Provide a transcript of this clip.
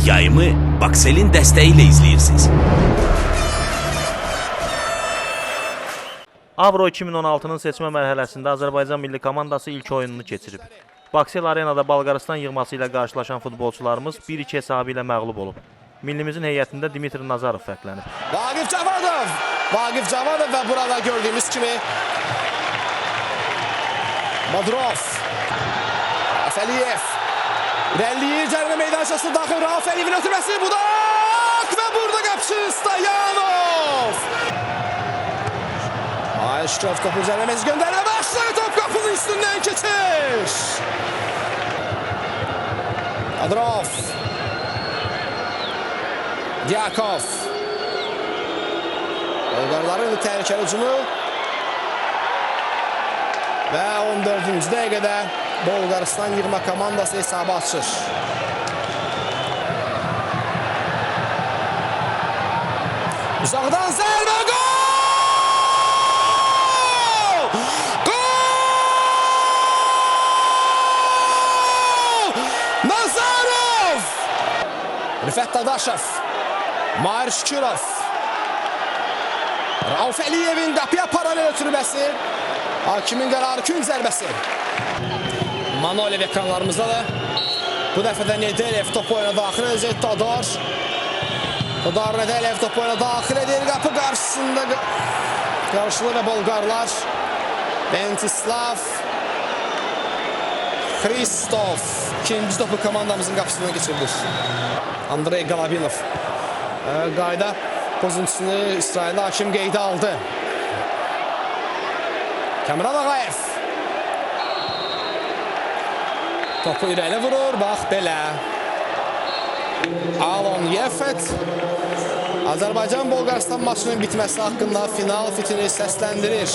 Yayımı Baksel'in dəstəyi ilə izləyirsiniz. Avro 2016-nın seçmə mərhələsində Azərbaycan milli komandası ilk oyununu keçirib. Baksel Arenada Bolqarıstan yığması ilə qarşılaşan futbolçularımız 1-2 hesabı ilə məğlub olub. Millimizin heyətində Dimitri Nazarov fərqlənib. Vaqif Cavadov və burada gördüyümüz kimi Madrov, Afəliyev, İrəliyir cərimə meydançasına daxil Rauf Əliyevin ötürməsi, Budak və burada qapışı Stoyanov. Aşkov topu cərimə göndərmə başlayır, top qapının üstündən keçir. Madrov, Diakov. Bolqarların təhlükəli hücumu və 14-cü dəqiqədə Bolqarıstan yığma komandası hesabı açır. Uzaqdan zərbə, gol! Nazarov! Rüfət Dadaşov, Mahir Şükürov, Rauf Əliyevin qapıya paralel ötürməsi, hakimin qərarı gün zərbəsi. Manolev ekranlarımızda da bu dəfə də Nedelev top oyuna daxil edəcək. Todor Nedelev top oyuna daxil edir. Qapı qarşısında qarşılı və Bolqarlar Bentislav Xristov ikinci topu komandamızın qapısına geçirdir. Andrey Galabinov qayda pozuntusunu İsrail'de hakim qeydə aldı. Kamran Ağayev topu irəli vurur, bax belə. Alon Yefet Azərbaycan-Bolqarıstan maçının bitməsi haqqında final fitini səsləndirir.